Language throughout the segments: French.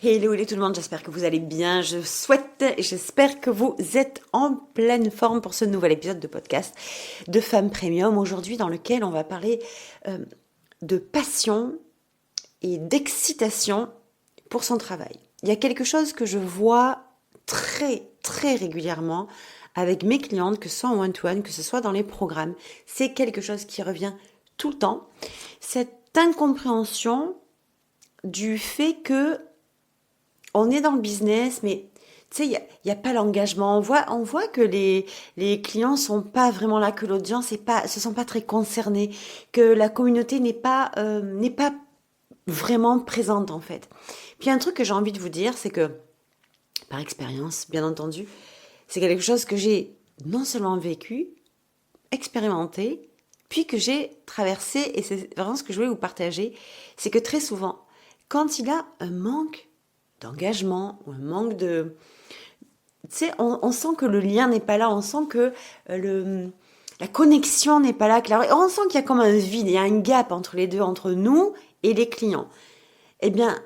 Hello tout le monde, j'espère que vous allez bien. J'espère que vous êtes en pleine forme pour ce nouvel épisode de podcast de Femmes Premium, aujourd'hui dans lequel on va parler de passion et d'excitation pour son travail. Il y a quelque chose que je vois très régulièrement avec mes clientes, que ce soit en one-to-one, que ce soit dans les programmes. C'est quelque chose qui revient tout le temps. Cette incompréhension du fait que on est dans le business, mais tu sais, il y a pas l'engagement. On voit que les clients sont pas vraiment là, que l'audience se sent pas très concernée, que la communauté n'est pas vraiment présente en fait. Puis un truc que j'ai envie de vous dire, c'est que, par expérience, bien entendu, c'est quelque chose que j'ai non seulement vécu, expérimenté, puis que j'ai traversé, et c'est vraiment ce que je voulais vous partager, c'est que très souvent, quand il y a un manque d'engagement ou un manque de... Tu sais, on sent que le lien n'est pas là, on sent que la connexion n'est pas là, on sent qu'il y a comme un vide, il y a un gap entre les deux, entre nous et les clients. Eh bien,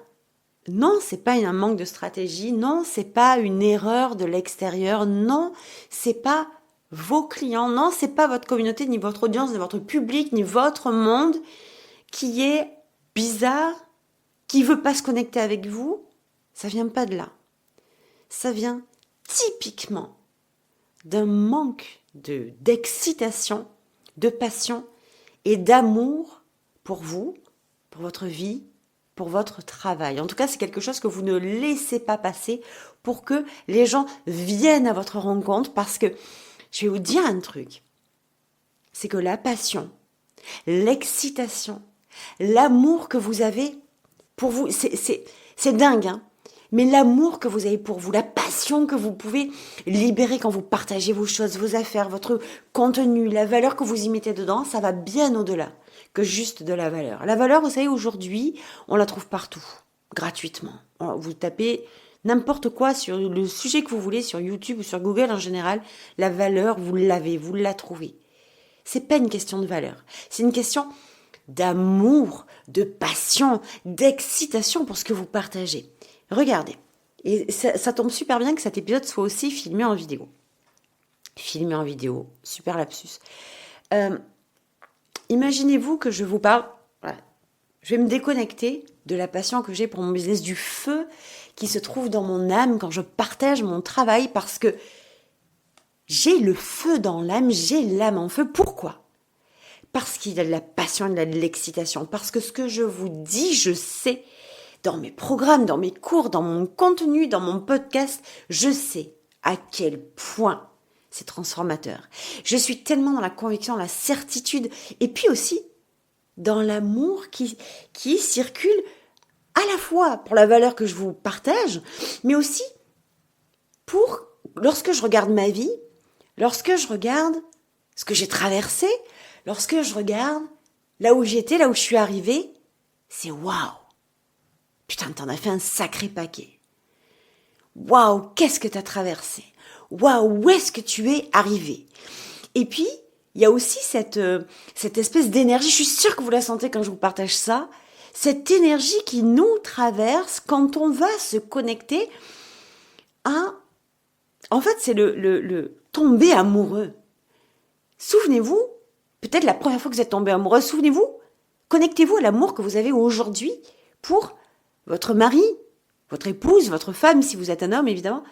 non, c'est pas un manque de stratégie, non, c'est pas une erreur de l'extérieur, non, c'est pas vos clients, non, c'est pas votre communauté, ni votre audience, ni votre public, ni votre monde qui est bizarre, qui veut pas se connecter avec vous. Ça vient pas de là. Ça vient typiquement d'un manque d'excitation, de passion et d'amour pour vous, pour votre vie, pour votre travail. En tout cas, c'est quelque chose que vous ne laissez pas passer pour que les gens viennent à votre rencontre, parce que je vais vous dire un truc. C'est que la passion, l'excitation, l'amour que vous avez pour vous, c'est dingue, hein. Mais l'amour que vous avez pour vous, la passion que vous pouvez libérer quand vous partagez vos choses, vos affaires, votre contenu, la valeur que vous y mettez dedans, ça va bien au-delà que juste de la valeur. La valeur, vous savez, aujourd'hui, on la trouve partout, gratuitement. Vous tapez n'importe quoi sur le sujet que vous voulez, sur YouTube ou sur Google en général, la valeur, vous l'avez, vous la trouvez. C'est pas une question de valeur, c'est une question d'amour, de passion, d'excitation pour ce que vous partagez. Regardez, et ça tombe super bien que cet épisode soit aussi filmé en vidéo. Filmé en vidéo, super lapsus. Imaginez-vous que je vous parle, voilà, je vais me déconnecter de la passion que j'ai pour mon business, du feu qui se trouve dans mon âme quand je partage mon travail, parce que j'ai le feu dans l'âme, j'ai l'âme en feu. Pourquoi ? Parce qu'il y a de la passion, il y a de l'excitation, parce que ce que je vous dis, je sais. Dans mes programmes, dans mes cours, dans mon contenu, dans mon podcast, je sais à quel point c'est transformateur. Je suis tellement dans la conviction, la certitude, et puis aussi dans l'amour qui circule à la fois pour la valeur que je vous partage, mais aussi pour, lorsque je regarde ma vie, lorsque je regarde ce que j'ai traversé, lorsque je regarde là où j'étais, là où je suis arrivée, c'est waouh! Putain, t'en as fait un sacré paquet. Waouh, qu'est-ce que t'as traversé? Waouh, où est-ce que tu es arrivé? Et puis, il y a aussi cette espèce d'énergie, je suis sûre que vous la sentez quand je vous partage ça, cette énergie qui nous traverse quand on va se connecter à... En fait, c'est le tomber amoureux. Souvenez-vous, peut-être la première fois que vous êtes tombé amoureux, souvenez-vous, connectez-vous à l'amour que vous avez aujourd'hui pour votre mari, votre épouse, votre femme, si vous êtes un homme évidemment,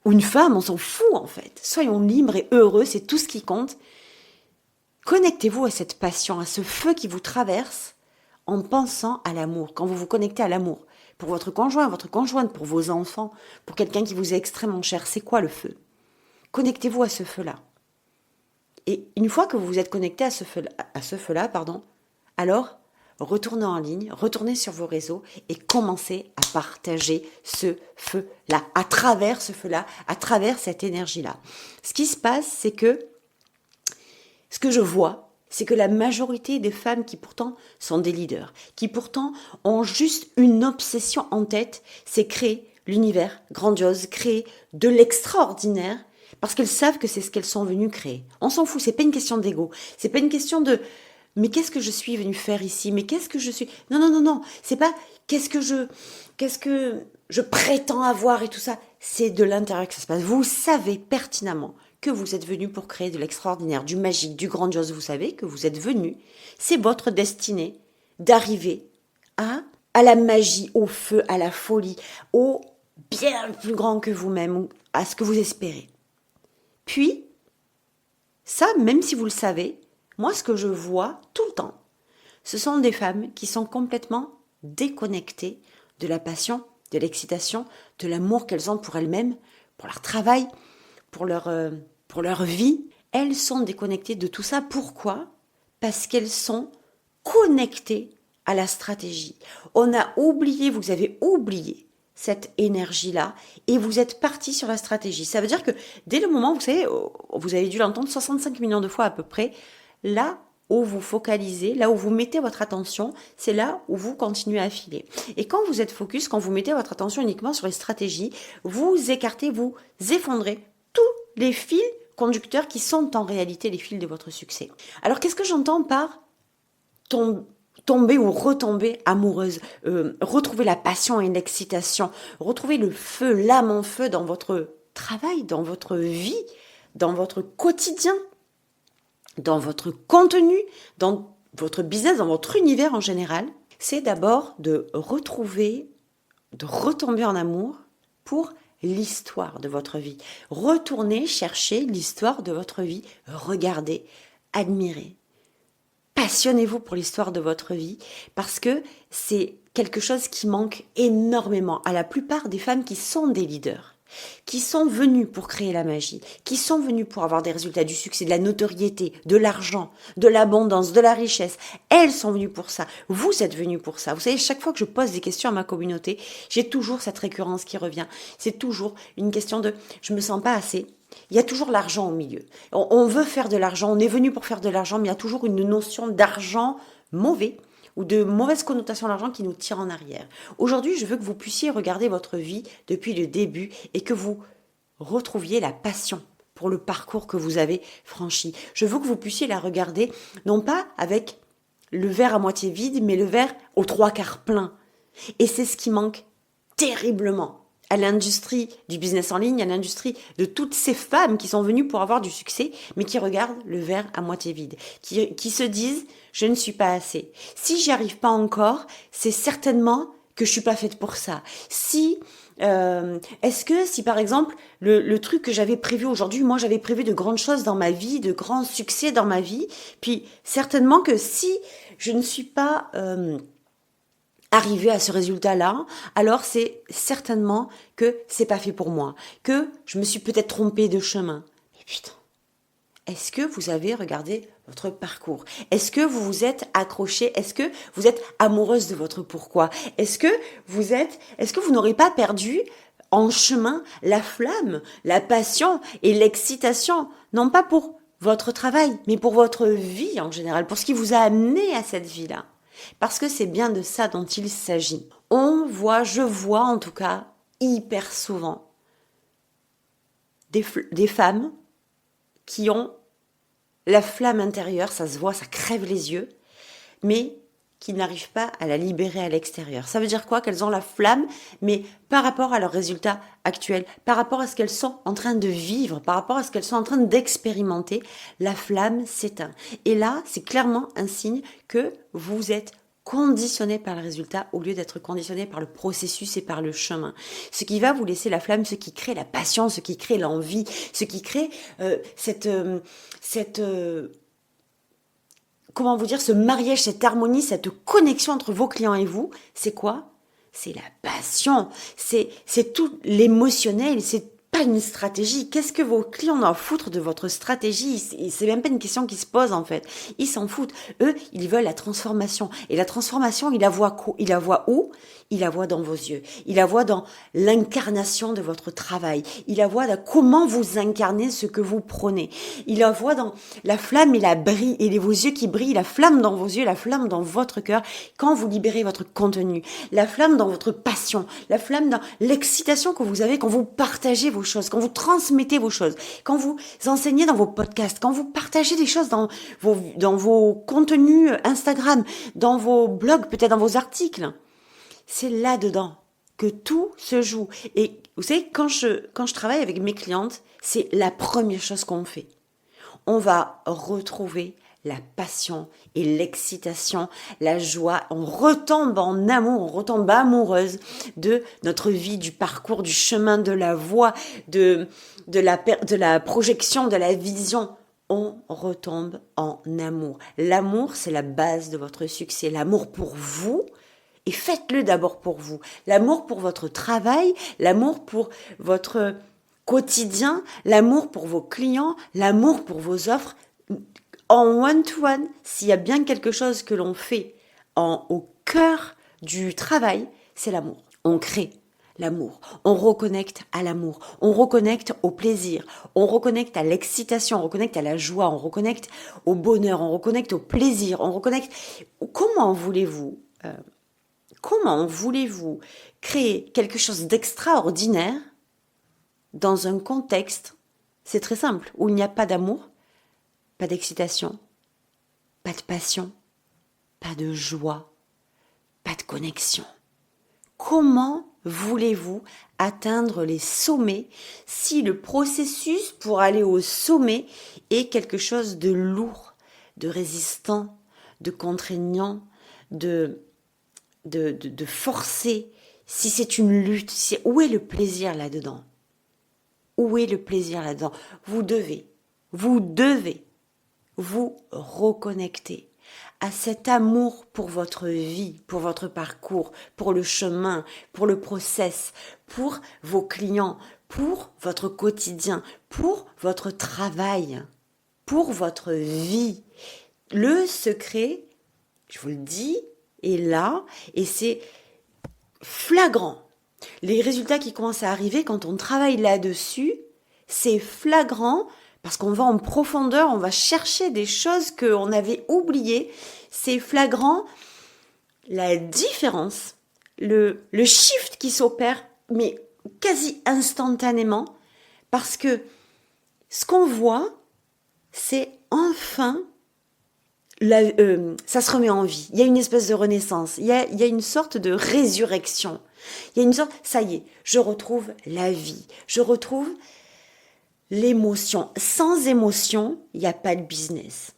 ou une femme, on s'en fout en fait. Soyons libres et heureux, c'est tout ce qui compte. Connectez-vous à cette passion, à ce feu qui vous traverse en pensant à l'amour. Quand vous vous connectez à l'amour, pour votre conjoint, votre conjointe, pour vos enfants, pour quelqu'un qui vous est extrêmement cher, c'est quoi le feu? Connectez-vous à ce feu-là. Et une fois que vous vous êtes connecté à ce feu-là, alors retournez en ligne, retournez sur vos réseaux et commencez à partager ce feu-là, à travers ce feu-là, à travers cette énergie-là. Ce qui se passe, c'est que, ce que je vois, c'est que la majorité des femmes qui pourtant sont des leaders, qui pourtant ont juste une obsession en tête, c'est créer l'univers grandiose, créer de l'extraordinaire, parce qu'elles savent que c'est ce qu'elles sont venues créer. On s'en fout, c'est pas une question d'ego, c'est pas une question de mais qu'est-ce que je suis venue faire ici? Mais qu'est-ce que je suis... Non, c'est pas qu'est-ce que je prétends avoir et tout ça. C'est de l'intérieur que ça se passe. Vous savez pertinemment que vous êtes venu pour créer de l'extraordinaire, du magique, du grandiose. Vous savez que vous êtes venu. C'est votre destinée d'arriver à la magie, au feu, à la folie, au bien plus grand que vous-même, à ce que vous espérez. Puis, ça, même si vous le savez, moi, ce que je vois tout le temps, ce sont des femmes qui sont complètement déconnectées de la passion, de l'excitation, de l'amour qu'elles ont pour elles-mêmes, pour leur travail, pour leur vie. Elles sont déconnectées de tout ça. Pourquoi ? Parce qu'elles sont connectées à la stratégie. On a oublié, vous avez oublié cette énergie-là et vous êtes parti sur la stratégie. Ça veut dire que dès le moment, vous savez, vous avez dû l'entendre 65 millions de fois à peu près, là où vous focalisez, là où vous mettez votre attention, c'est là où vous continuez à filer. Et quand vous êtes focus, quand vous mettez votre attention uniquement sur les stratégies, vous écartez, vous effondrez tous les fils conducteurs qui sont en réalité les fils de votre succès. Alors qu'est-ce que j'entends par tomber ou retomber amoureuse, retrouver la passion et l'excitation, retrouver le feu, l'âme en feu dans votre travail, dans votre vie, dans votre quotidien, dans votre contenu, dans votre business, dans votre univers en général, c'est d'abord de retrouver, de retomber en amour pour l'histoire de votre vie. Retournez chercher l'histoire de votre vie, regardez, admirez. Passionnez-vous pour l'histoire de votre vie parce que c'est quelque chose qui manque énormément à la plupart des femmes qui sont des leaders, qui sont venues pour créer la magie, qui sont venues pour avoir des résultats, du succès, de la notoriété, de l'argent, de l'abondance, de la richesse. Elles sont venues pour ça. Vous êtes venus pour ça. Vous savez, chaque fois que je pose des questions à ma communauté, j'ai toujours cette récurrence qui revient. C'est toujours une question de « je me sens pas assez ». Il y a toujours l'argent au milieu. On veut faire de l'argent, on est venu pour faire de l'argent, mais il y a toujours une notion d'argent mauvais ou de mauvaise connotation à l'argent qui nous tire en arrière. Aujourd'hui, je veux que vous puissiez regarder votre vie depuis le début et que vous retrouviez la passion pour le parcours que vous avez franchi. Je veux que vous puissiez la regarder, non pas avec le verre à moitié vide, mais le verre aux 3/4 plein. Et c'est ce qui manque terriblement à l'industrie du business en ligne, à l'industrie de toutes ces femmes qui sont venues pour avoir du succès, mais qui regardent le verre à moitié vide, qui se disent « je ne suis pas assez ». Si j'y arrive pas encore, c'est certainement que je suis pas faite pour ça. Est-ce que si par exemple le truc que j'avais prévu aujourd'hui, moi j'avais prévu de grandes choses dans ma vie, de grands succès dans ma vie, puis certainement que si je ne suis pas arriver à ce résultat-là, alors c'est certainement que c'est pas fait pour moi, que je me suis peut-être trompée de chemin. Mais putain, est-ce que vous avez regardé votre parcours? Est-ce que vous vous êtes accroché? Est-ce que vous êtes amoureuse de votre pourquoi? Est-ce que vous n'aurez pas perdu en chemin la flamme, la passion et l'excitation, non pas pour votre travail, mais pour votre vie en général, pour ce qui vous a amené à cette vie-là? Parce que c'est bien de ça dont il s'agit. Je vois en tout cas, hyper souvent, des femmes qui ont la flamme intérieure, ça se voit, ça crève les yeux, mais qui n'arrivent pas à la libérer à l'extérieur. Ça veut dire quoi? Qu'elles ont la flamme, mais par rapport à leurs résultats actuels, par rapport à ce qu'elles sont en train de vivre, par rapport à ce qu'elles sont en train d'expérimenter, la flamme s'éteint. Et là, c'est clairement un signe que vous êtes conditionné par le résultat au lieu d'être conditionné par le processus et par le chemin. Ce qui va vous laisser la flamme, ce qui crée la passion, ce qui crée l'envie, ce qui crée comment vous dire, ce mariage, cette harmonie, cette connexion entre vos clients et vous, c'est quoi? C'est la passion, c'est tout l'émotionnel, c'est pas une stratégie. Qu'est-ce que vos clients ont à foutre de votre stratégie? C'est même pas une question qui se pose en fait. Ils s'en foutent. Eux, ils veulent la transformation. Et la transformation, ils la voient où? Ils la voient dans vos yeux. Ils la voient dans l'incarnation de votre travail. Ils la voient dans comment vous incarnez ce que vous prenez. Ils la voient dans la flamme et vos yeux qui brillent, la flamme dans vos yeux, la flamme dans votre cœur quand vous libérez votre contenu. La flamme dans votre passion. La flamme dans l'excitation que vous avez quand vous partagez vos choses, quand vous transmettez vos choses, quand vous enseignez dans vos podcasts, quand vous partagez des choses dans vos contenus Instagram, dans vos blogs, peut-être dans vos articles. C'est là-dedans que tout se joue. Et vous savez, quand je travaille avec mes clientes, c'est la première chose qu'on fait. On va retrouver la passion et l'excitation, la joie. On retombe en amour, on retombe amoureuse de notre vie, du parcours, du chemin, de la voie, de la projection, de la vision. On retombe en amour. L'amour, c'est la base de votre succès. L'amour pour vous, et faites-le d'abord pour vous. L'amour pour votre travail, l'amour pour votre quotidien, l'amour pour vos clients, l'amour pour vos offres. En one-to-one, s'il y a bien quelque chose que l'on fait au cœur du travail, c'est l'amour. On crée l'amour, on reconnecte à l'amour, on reconnecte au plaisir, on reconnecte à l'excitation, on reconnecte à la joie, on reconnecte au bonheur, on reconnecte au plaisir, on reconnecte... Comment voulez-vous créer quelque chose d'extraordinaire dans un contexte, c'est très simple, où il n'y a pas d'amour, pas d'excitation, pas de passion, pas de joie, pas de connexion. Comment voulez-vous atteindre les sommets si le processus pour aller au sommet est quelque chose de lourd, de résistant, de contraignant, de forcer, si c'est une lutte, où est le plaisir là-dedans? Où est le plaisir là-dedans? Vous devez vous reconnecter à cet amour pour votre vie, pour votre parcours, pour le chemin, pour le process, pour vos clients, pour votre quotidien, pour votre travail, pour votre vie. Le secret, je vous le dis, est là et c'est flagrant. Les résultats qui commencent à arriver quand on travaille là-dessus, c'est flagrant parce qu'on va en profondeur, on va chercher des choses qu'on avait oubliées. C'est flagrant la différence, le shift qui s'opère, mais quasi instantanément, parce que ce qu'on voit, c'est enfin... ça se remet en vie. Il y a une espèce de renaissance. Il y a une sorte de résurrection. Il y a une sorte, ça y est, je retrouve la vie. Je retrouve l'émotion. Sans émotion, il n'y a pas de business.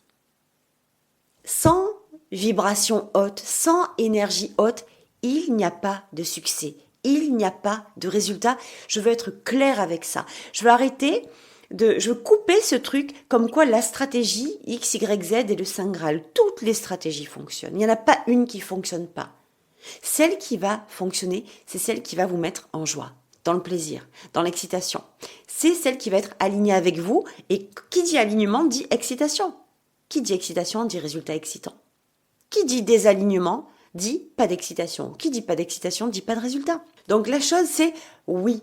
Sans vibration haute, sans énergie haute, il n'y a pas de succès. Il n'y a pas de résultat. Je veux être claire avec ça. Je veux arrêter je veux couper ce truc comme quoi la stratégie X, Y, Z est le Saint Graal. Toutes les stratégies fonctionnent. Il n'y en a pas une qui fonctionne pas. Celle qui va fonctionner, c'est celle qui va vous mettre en joie, dans le plaisir, dans l'excitation. C'est celle qui va être alignée avec vous. Et qui dit alignement dit excitation. Qui dit excitation dit résultat excitant. Qui dit désalignement dit pas d'excitation. Qui dit pas d'excitation dit pas de résultat. Donc la chose c'est, oui,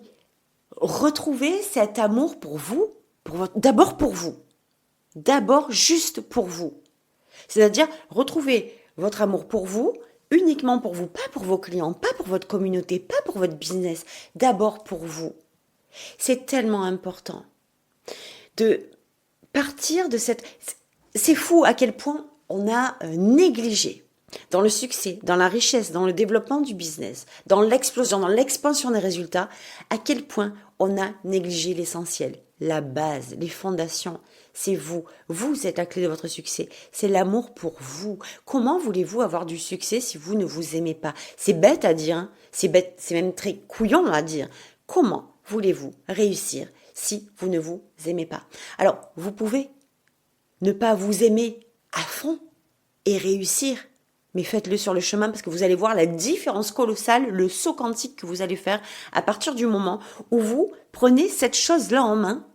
retrouvez cet amour pour vous, d'abord pour vous. D'abord juste pour vous. C'est-à-dire retrouver votre amour pour vous, uniquement pour vous, pas pour vos clients, pas pour votre communauté, pas pour votre business, d'abord pour vous. C'est tellement important de partir de cette... C'est fou à quel point on a négligé dans le succès, dans la richesse, dans le développement du business, dans l'explosion, dans l'expansion des résultats, à quel point on a négligé l'essentiel, la base, les fondations. C'est vous. Vous êtes la clé de votre succès. C'est l'amour pour vous. Comment voulez-vous avoir du succès si vous ne vous aimez pas? C'est bête à dire, hein. C'est bête, c'est même très couillon à dire. Comment voulez-vous réussir si vous ne vous aimez pas? Alors, vous pouvez ne pas vous aimer à fond et réussir, mais faites-le sur le chemin parce que vous allez voir la différence colossale, le saut quantique que vous allez faire à partir du moment où vous prenez cette chose-là en main.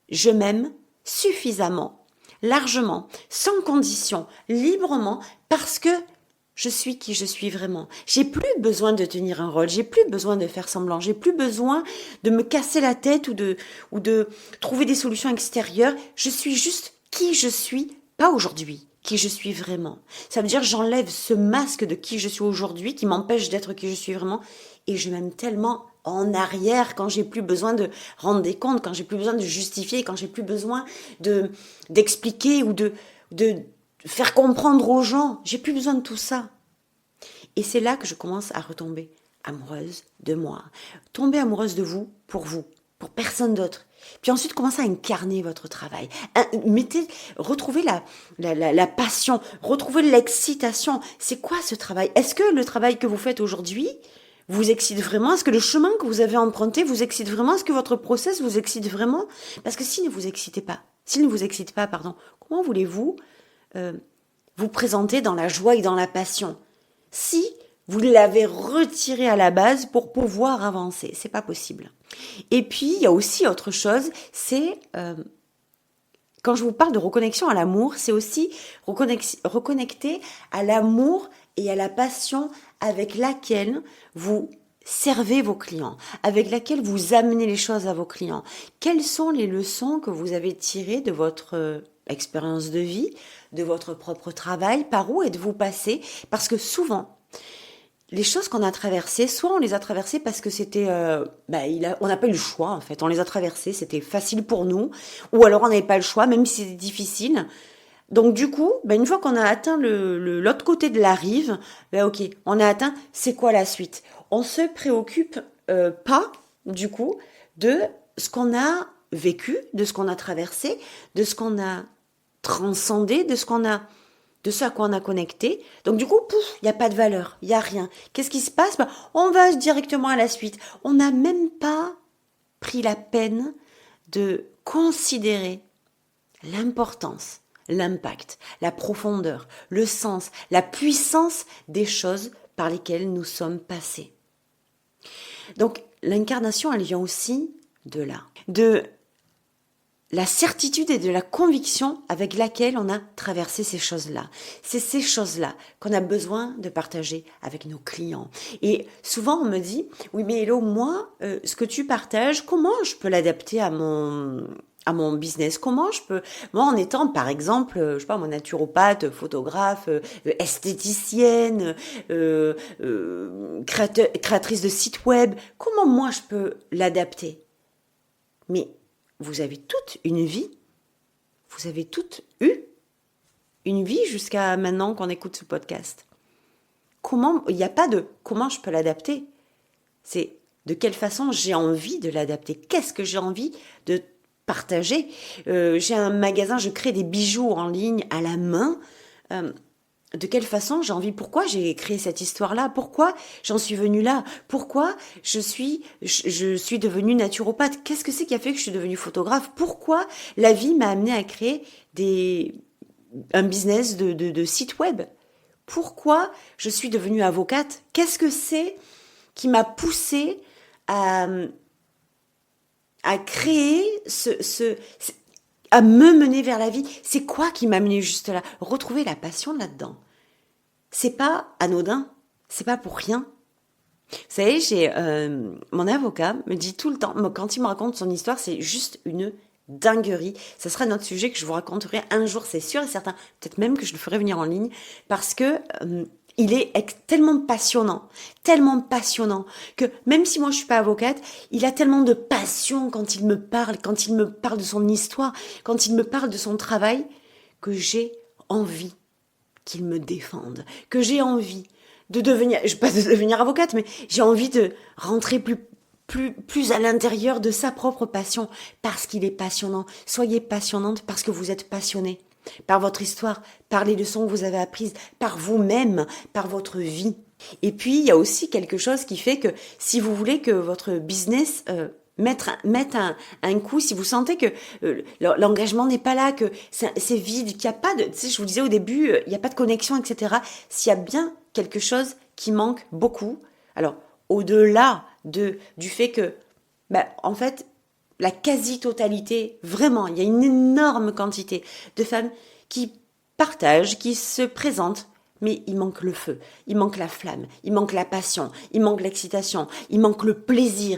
Je m'aime suffisamment, largement, sans condition, librement, parce que je suis qui je suis vraiment. J'ai plus besoin de tenir un rôle, j'ai plus besoin de faire semblant, j'ai plus besoin de me casser la tête ou de trouver des solutions extérieures. Je suis juste qui je suis, pas aujourd'hui, qui je suis vraiment. Ça veut dire j'enlève ce masque de qui je suis aujourd'hui qui m'empêche d'être qui je suis vraiment et je m'aime tellement en arrière quand j'ai plus besoin de rendre des comptes, quand j'ai plus besoin de justifier, quand j'ai plus besoin d'expliquer ou de faire comprendre aux gens. J'ai plus besoin de tout ça. Et c'est là que je commence à retomber amoureuse de moi. Tombez amoureuse de vous, pour personne d'autre. Puis ensuite, commencez à incarner votre travail. Retrouvez la passion, retrouvez l'excitation. C'est quoi ce travail? Est-ce que le travail que vous faites aujourd'hui vous excite vraiment? Est-ce que le chemin que vous avez emprunté vous excite vraiment? Est-ce que votre process vous excite vraiment? Parce que s'il ne vous excite pas, comment voulez-vous vous présenter dans la joie et dans la passion si vous l'avez retiré à la base pour pouvoir avancer? C'est pas possible. Et puis, il y a aussi autre chose, c'est, quand je vous parle de reconnexion à l'amour, c'est aussi reconnecter à l'amour et à la passion avec laquelle vous servez vos clients, avec laquelle vous amenez les choses à vos clients. Quelles sont les leçons que vous avez tirées de votre expérience de vie, de votre propre travail, par où êtes-vous passé? Parce que souvent, les choses qu'on a traversées, soit on les a traversées parce que c'était, on n'a pas eu le choix en fait. On les a traversées, c'était facile pour nous, ou alors on n'avait pas le choix, même si c'était difficile. Donc du coup, une fois qu'on a atteint l'autre côté de la rive, ok, on a atteint. C'est quoi la suite? On se préoccupe pas du coup de ce qu'on a vécu, de ce qu'on a traversé, de ce qu'on a transcendé, de ce à quoi on a connecté. Donc du coup, il n'y a pas de valeur, il n'y a rien. Qu'est-ce qui se passe? On va directement à la suite. On n'a même pas pris la peine de considérer l'importance, l'impact, la profondeur, le sens, la puissance des choses par lesquelles nous sommes passés. Donc l'incarnation, elle vient aussi de là, de la certitude et de la conviction avec laquelle on a traversé ces choses-là. C'est ces choses-là qu'on a besoin de partager avec nos clients. Et souvent, on me dit, oui, mais Hello, moi, ce que tu partages, comment je peux l'adapter à mon business? Comment je peux, moi, en étant, par exemple, je sais pas, mon naturopathe, photographe, esthéticienne, créatrice de site web, comment moi je peux l'adapter? Mais vous avez toute une vie, vous avez toutes eu une vie jusqu'à maintenant qu'on écoute ce podcast. Il n'y a pas de comment je peux l'adapter. C'est de quelle façon j'ai envie de l'adapter. Qu'est-ce que j'ai envie de partager? J'ai un magasin, je crée des bijoux en ligne à la main. De quelle façon j'ai envie, pourquoi j'ai créé cette histoire-là, pourquoi j'en suis venue là, pourquoi je suis devenue naturopathe, qu'est-ce que c'est qui a fait que je suis devenue photographe, pourquoi la vie m'a amenée à créer un business de site web, pourquoi je suis devenue avocate, qu'est-ce que c'est qui m'a poussée à créer à me mener vers la vie. C'est quoi qui m'a mené juste là? Retrouver la passion là-dedans. C'est pas anodin, c'est pas pour rien. Vous savez, mon avocat me dit tout le temps, quand il me raconte son histoire, c'est juste une dinguerie. Ça sera notre sujet que je vous raconterai un jour, c'est sûr et certain. Peut-être même que je le ferai venir en ligne parce que il est tellement passionnant que même si moi je suis pas avocate, il a tellement de passion quand il me parle de son histoire, quand il me parle de son travail, que j'ai envie qu'il me défende, que j'ai envie de devenir, pas de devenir avocate, mais j'ai envie de rentrer plus à l'intérieur de sa propre passion, parce qu'il est passionnant. Soyez passionnante parce que vous êtes passionnée. Par votre histoire, par les leçons que vous avez apprises, par vous-même, par votre vie. Et puis, il y a aussi quelque chose qui fait que si vous voulez que votre business mette un coup, si vous sentez que l'engagement n'est pas là, que c'est vide, qu'il n'y a pas de, je vous disais au début, il n'y a pas de connexion, etc. S'il y a bien quelque chose qui manque beaucoup, alors au-delà du fait que, en fait, la quasi-totalité, vraiment, il y a une énorme quantité de femmes qui partagent, qui se présentent, mais il manque le feu, il manque la flamme, il manque la passion, il manque l'excitation, il manque le plaisir,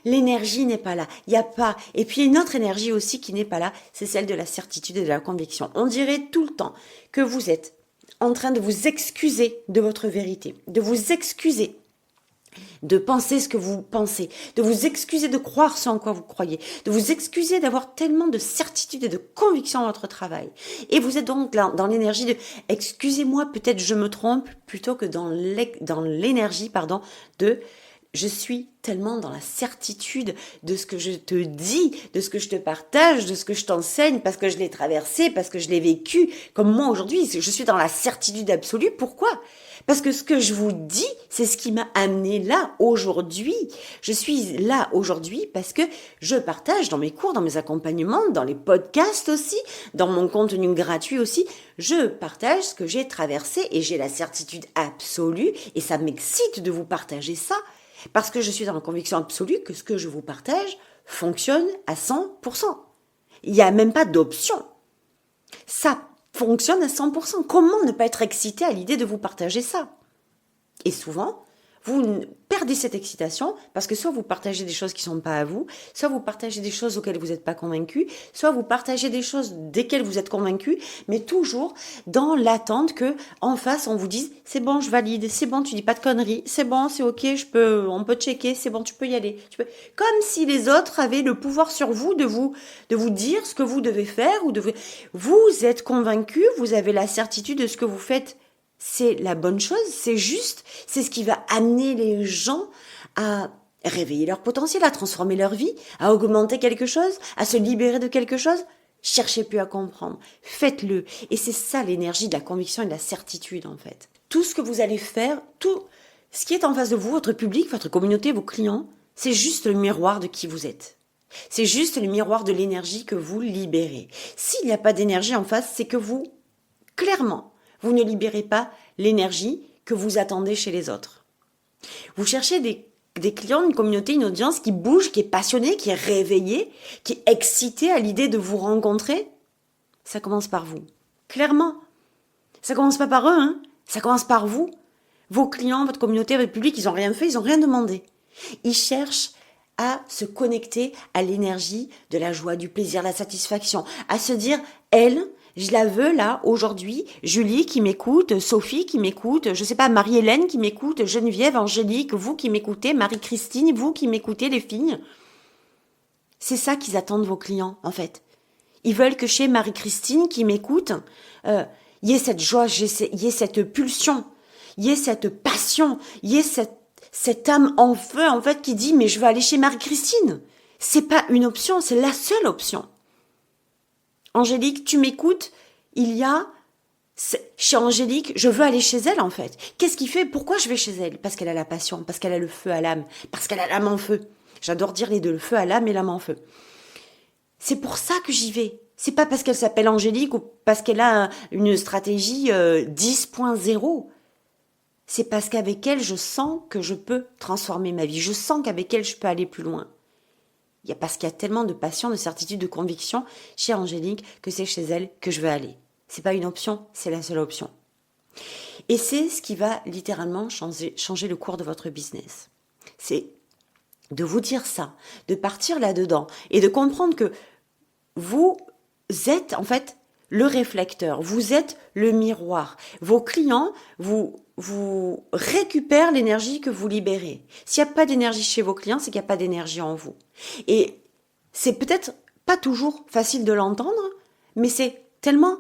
l'énergie n'est pas là, il n'y a pas. Et puis une autre énergie aussi qui n'est pas là, c'est celle de la certitude et de la conviction. On dirait tout le temps que vous êtes en train de vous excuser de votre vérité, de vous excuser de penser ce que vous pensez, de vous excuser de croire ce en quoi vous croyez, de vous excuser d'avoir tellement de certitude et de conviction dans votre travail. Et vous êtes donc là, dans l'énergie de « excusez-moi, peut-être je me trompe », plutôt que dans l'énergie, de « je suis tellement dans la certitude de ce que je te dis, de ce que je te partage, de ce que je t'enseigne, parce que je l'ai traversé, parce que je l'ai vécu, comme moi aujourd'hui, je suis dans la certitude absolue. Pourquoi ? Parce que ce que je vous dis, c'est ce qui m'a amené là aujourd'hui. Je suis là aujourd'hui parce que je partage dans mes cours, dans mes accompagnements, dans les podcasts aussi, dans mon contenu gratuit aussi. Je partage ce que j'ai traversé et j'ai la certitude absolue et ça m'excite de vous partager ça parce que je suis dans la conviction absolue que ce que je vous partage fonctionne à 100%. Il n'y a même pas d'option. Ça fonctionne à 100%. Comment ne pas être excité à l'idée de vous partager ça ? Et souvent, vous perdez cette excitation parce que soit vous partagez des choses qui ne sont pas à vous, soit vous partagez des choses auxquelles vous n'êtes pas convaincu, soit vous partagez des choses desquelles vous êtes convaincu, mais toujours dans l'attente que en face on vous dise c'est bon, je valide, c'est bon, tu dis pas de conneries, c'est bon, c'est ok, on peut checker, c'est bon, tu peux y aller. Comme si les autres avaient le pouvoir sur vous de vous dire ce que vous devez faire vous êtes convaincu, vous avez la certitude de ce que vous faites. C'est la bonne chose, c'est juste, c'est ce qui va amener les gens à réveiller leur potentiel, à transformer leur vie, à augmenter quelque chose, à se libérer de quelque chose. Cherchez plus à comprendre, faites-le. Et c'est ça l'énergie de la conviction et de la certitude en fait. Tout ce que vous allez faire, tout ce qui est en face de vous, votre public, votre communauté, vos clients, c'est juste le miroir de qui vous êtes. C'est juste le miroir de l'énergie que vous libérez. S'il n'y a pas d'énergie en face, c'est que vous, clairement, vous ne libérez pas l'énergie que vous attendez chez les autres. Vous cherchez des clients, une communauté, une audience qui bouge, qui est passionnée, qui est réveillée, qui est excitée à l'idée de vous rencontrer. Ça commence par vous. Clairement. Ça commence pas par eux, hein. Ça commence par vous. Vos clients, votre communauté, votre public, ils n'ont rien fait, ils n'ont rien demandé. Ils cherchent à se connecter à l'énergie de la joie, du plaisir, de la satisfaction, à se dire, elle, je la veux là, aujourd'hui, Julie qui m'écoute, Sophie qui m'écoute, je sais pas, Marie-Hélène qui m'écoute, Geneviève, Angélique, vous qui m'écoutez, Marie-Christine, vous qui m'écoutez, les filles. C'est ça qu'ils attendent vos clients, en fait. Ils veulent que chez Marie-Christine qui m'écoute, y ait cette joie, y ait cette pulsion, y ait cette passion, y ait cette âme en feu, en fait, qui dit, mais je veux aller chez Marie-Christine. C'est pas une option, c'est la seule option. Angélique, tu m'écoutes, chez Angélique, je veux aller chez elle en fait. Qu'est-ce qui fait ? Pourquoi je vais chez elle ? Parce qu'elle a la passion, parce qu'elle a le feu à l'âme, parce qu'elle a l'âme en feu. J'adore dire les deux, le feu à l'âme et l'âme en feu. C'est pour ça que j'y vais. C'est pas parce qu'elle s'appelle Angélique ou parce qu'elle a une stratégie 10.0. C'est parce qu'avec elle, je sens que je peux transformer ma vie. Je sens qu'avec elle, je peux aller plus loin. Parce qu'il y a tellement de passion, de certitude, de conviction chez Angélique que c'est chez elle que je veux aller. C'est pas une option, c'est la seule option. Et c'est ce qui va littéralement changer le cours de votre business. C'est de vous dire ça, de partir là-dedans et de comprendre que vous êtes en fait le réflecteur, vous êtes le miroir. Vos clients vous récupèrent l'énergie que vous libérez. S'il n'y a pas d'énergie chez vos clients, c'est qu'il n'y a pas d'énergie en vous. Et c'est peut-être pas toujours facile de l'entendre, mais c'est tellement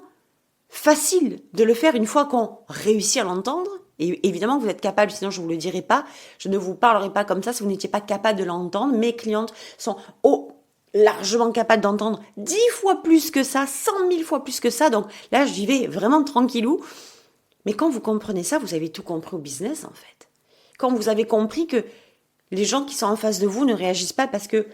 facile de le faire une fois qu'on réussit à l'entendre. Et évidemment, vous êtes capable, sinon je ne vous le dirai pas. Je ne vous parlerai pas comme ça si vous n'étiez pas capable de l'entendre. Mes clientes sont largement capables d'entendre 10 fois plus que ça, 100 000 fois plus que ça. Donc là, j'y vais vraiment tranquillou. Mais quand vous comprenez ça, vous avez tout compris au business, en fait. Quand vous avez compris que les gens qui sont en face de vous ne réagissent pas parce que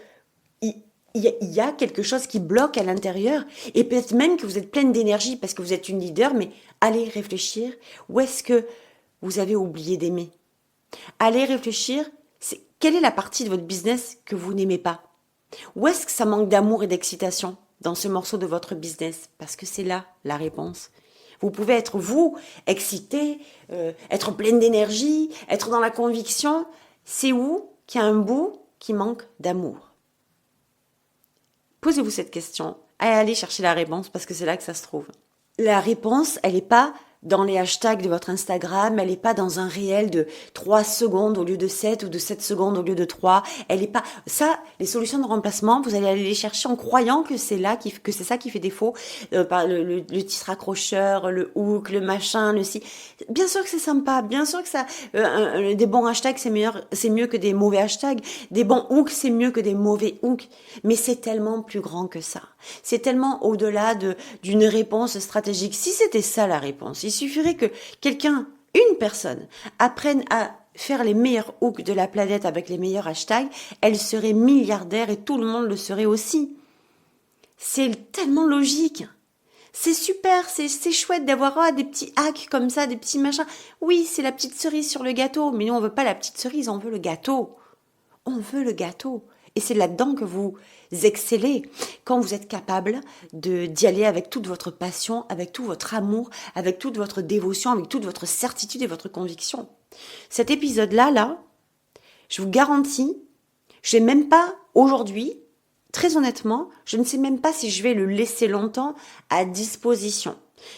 il y a quelque chose qui bloque à l'intérieur, et peut-être même que vous êtes pleine d'énergie parce que vous êtes une leader, mais allez réfléchir, où est-ce que vous avez oublié d'aimer ? Allez réfléchir, quelle est la partie de votre business que vous n'aimez pas ? Où est-ce que ça manque d'amour et d'excitation dans ce morceau de votre business ? Parce que c'est là la réponse. Vous pouvez être vous, excité, être pleine d'énergie, être dans la conviction. C'est où qu'il y a un bout qui manque d'amour ? Posez-vous cette question. Allez chercher la réponse parce que c'est là que ça se trouve. La réponse, elle n'est pas dans les hashtags de votre Instagram, elle n'est pas dans un réel de 3 secondes au lieu de 7 ou de 7 secondes au lieu de 3. Elle n'est pas, ça, les solutions de remplacement, vous allez aller les chercher en croyant que c'est que c'est ça qui fait défaut, par le titre accrocheur, le hook, le machin, le si. Bien sûr que c'est sympa, bien sûr que ça, des bons hashtags, c'est mieux que des mauvais hashtags. Des bons hooks, c'est mieux que des mauvais hooks. Mais c'est tellement plus grand que ça. C'est tellement au-delà d'une réponse stratégique. Si c'était ça la réponse, il suffirait que quelqu'un, une personne, apprenne à faire les meilleurs hooks de la planète avec les meilleurs hashtags, elle serait milliardaire et tout le monde le serait aussi. C'est tellement logique. C'est super, c'est chouette d'avoir des petits hacks comme ça, des petits machins. Oui, c'est la petite cerise sur le gâteau, mais nous on veut pas la petite cerise, on veut le gâteau. On veut le gâteau. Et c'est là-dedans que vous excellez, quand vous êtes capable d'y aller avec toute votre passion, avec tout votre amour, avec toute votre dévotion, avec toute votre certitude et votre conviction. Cet épisode-là, je vous garantis, je n'ai même pas aujourd'hui, très honnêtement, je ne sais même pas si je vais le laisser longtemps à disposition.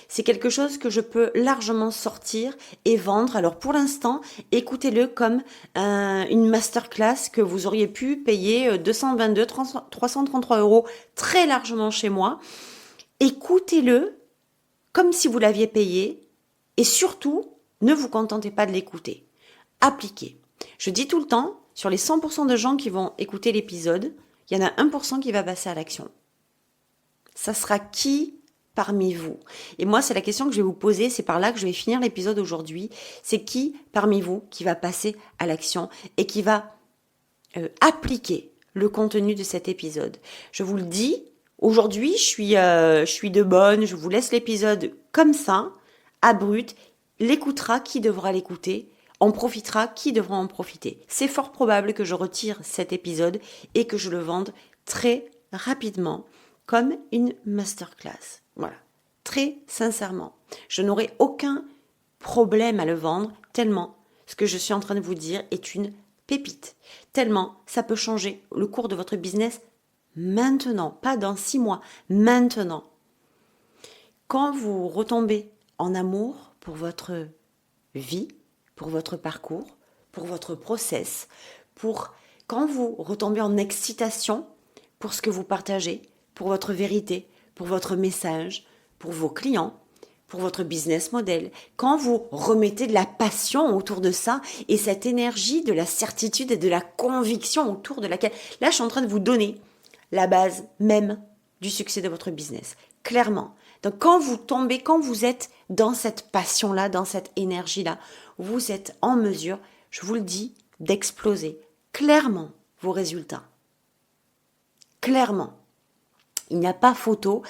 C'est quelque chose que je peux largement sortir et vendre. Alors pour l'instant, écoutez-le comme une masterclass que vous auriez pu payer 222, 333 € très largement chez moi. Écoutez-le comme si vous l'aviez payé et surtout, ne vous contentez pas de l'écouter. Appliquez. Je dis tout le temps, sur les 100% de gens qui vont écouter l'épisode, il y en a 1% qui va passer à l'action. Ça sera qui parmi vous? Et moi, c'est la question que je vais vous poser, c'est par là que je vais finir l'épisode aujourd'hui. C'est qui parmi vous qui va passer à l'action et qui va appliquer le contenu de cet épisode? Je vous le dis, aujourd'hui, je suis de bonne, je vous laisse l'épisode comme ça, à brut, l'écoutera qui devra l'écouter, en profitera qui devra en profiter. C'est fort probable que je retire cet épisode et que je le vende très rapidement comme une masterclass. Voilà, très sincèrement. Je n'aurai aucun problème à le vendre tellement ce que je suis en train de vous dire est une pépite. Tellement ça peut changer le cours de votre business maintenant, pas dans 6 mois, maintenant. Quand vous retombez en amour pour votre vie, pour votre parcours, pour votre process, quand vous retombez en excitation pour ce que vous partagez, pour votre vérité, pour votre message, pour vos clients, pour votre business model, quand vous remettez de la passion autour de ça et cette énergie de la certitude et de la conviction autour de laquelle, là je suis en train de vous donner la base même du succès de votre business, clairement. Donc quand vous êtes dans cette passion-là, dans cette énergie-là, vous êtes en mesure, je vous le dis, d'exploser clairement vos résultats. Clairement. Il n'y a pas photo.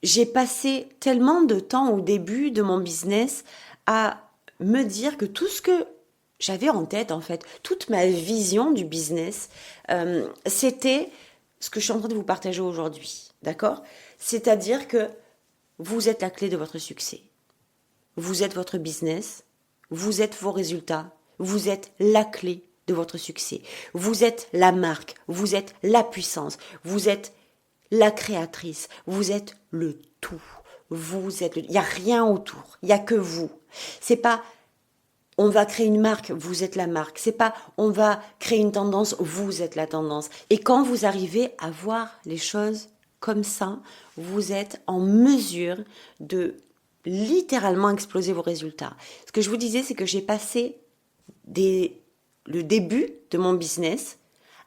J'ai passé tellement de temps au début de mon business à me dire que tout ce que j'avais en tête, en fait, toute ma vision du business, c'était ce que je suis en train de vous partager aujourd'hui. D'accord ? C'est-à-dire que vous êtes la clé de votre succès. Vous êtes votre business, vous êtes vos résultats, vous êtes la clé de votre succès. Vous êtes la marque, vous êtes la puissance, vous êtes la créatrice, vous êtes le tout. Il n'y a rien autour, il n'y a que vous. C'est pas on va créer une marque, vous êtes la marque. C'est pas on va créer une tendance, vous êtes la tendance. Et quand vous arrivez à voir les choses comme ça, vous êtes en mesure de littéralement exploser vos résultats. Ce que je vous disais, c'est que j'ai passé le début de mon business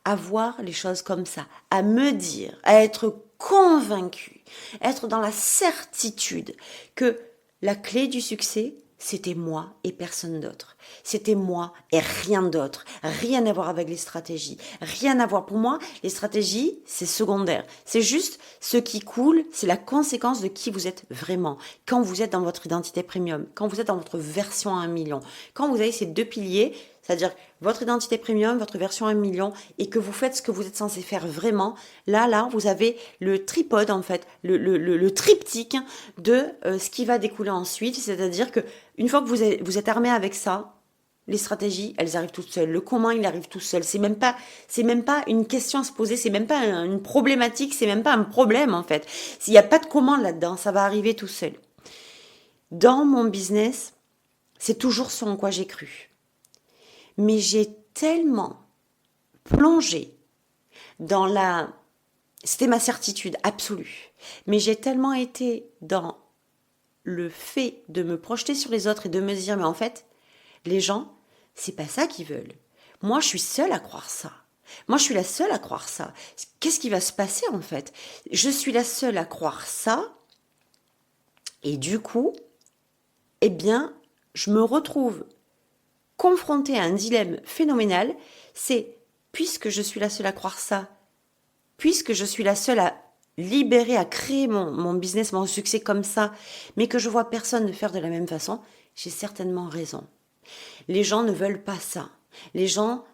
à voir les choses comme ça, à me dire, à être convaincue, être dans la certitude que la clé du succès, c'était moi et personne d'autre. C'était moi et rien d'autre. Rien à voir avec les stratégies. Rien à voir. Pour moi, les stratégies, c'est secondaire. C'est juste ce qui coule, c'est la conséquence de qui vous êtes vraiment. Quand vous êtes dans votre identité premium, quand vous êtes dans votre version à 1 million, quand vous avez ces 2 piliers, c'est-à-dire votre identité premium, votre version 1 million, et que vous faites ce que vous êtes censé faire vraiment, là, vous avez le tripode, en fait, le triptyque de ce qui va découler ensuite. C'est-à-dire que une fois que vous êtes armé avec ça, les stratégies, elles arrivent toutes seules. Le comment, il arrive tout seul. C'est même pas une question à se poser, c'est même pas une problématique, c'est même pas un problème, en fait. S'il n'y a pas de comment là-dedans, ça va arriver tout seul. dans mon business, c'est toujours ce en quoi j'ai cru. Mais j'ai tellement plongé dans c'était ma certitude absolue, mais j'ai tellement été dans le fait de me projeter sur les autres et de me dire, mais en fait, les gens, c'est pas ça qu'ils veulent. Moi, je suis seule à croire ça. Moi, je suis la seule à croire ça. Qu'est-ce qui va se passer, en fait? Je suis la seule à croire ça. Et du coup, eh bien, je me retrouve confrontée à un dilemme phénoménal. C'est, puisque je suis la seule à croire ça, puisque je suis la seule à libérer, à créer mon business, mon succès comme ça, mais que je vois personne le faire de la même façon, j'ai certainement raison. Les gens ne veulent pas ça. Les gens,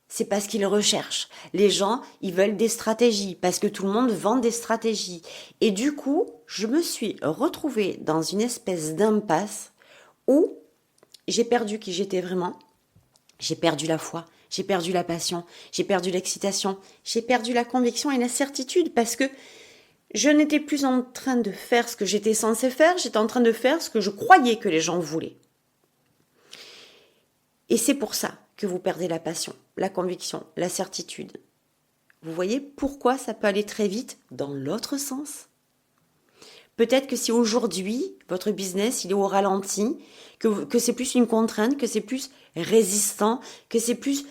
c'est pas ce qu'ils recherchent. Les gens, ils veulent des stratégies, parce que tout le monde vend des stratégies. Et du coup, je me suis retrouvée dans une espèce d'impasse où j'ai perdu qui j'étais vraiment. J'ai perdu la foi, j'ai perdu la passion, j'ai perdu l'excitation, j'ai perdu la conviction et la certitude, parce que je n'étais plus en train de faire ce que j'étais censée faire, j'étais en train de faire ce que je croyais que les gens voulaient. Et c'est pour ça que vous perdez la passion, la conviction, la certitude. Vous voyez pourquoi ça peut aller très vite dans l'autre sens? Peut-être que si aujourd'hui, votre business, il est au ralenti, que c'est plus une contrainte, que c'est plus résistant, que c'est plus...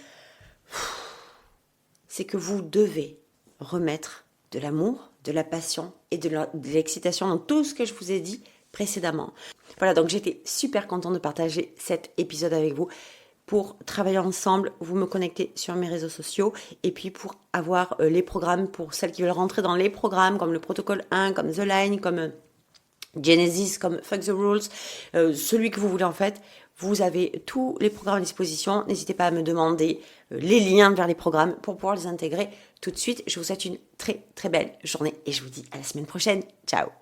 C'est que vous devez remettre de l'amour, de la passion et de l'excitation dans tout ce que je vous ai dit précédemment. Voilà, donc j'étais super contente de partager cet épisode avec vous. Pour travailler ensemble, vous me connectez sur mes réseaux sociaux, et puis pour avoir les programmes, pour celles qui veulent rentrer dans les programmes comme le protocole 1, comme The Line, comme Genesis, comme Fuck the Rules, celui que vous voulez en fait, vous avez tous les programmes à disposition. N'hésitez pas à me demander les liens vers les programmes pour pouvoir les intégrer tout de suite. Je vous souhaite une très très belle journée et je vous dis à la semaine prochaine. Ciao!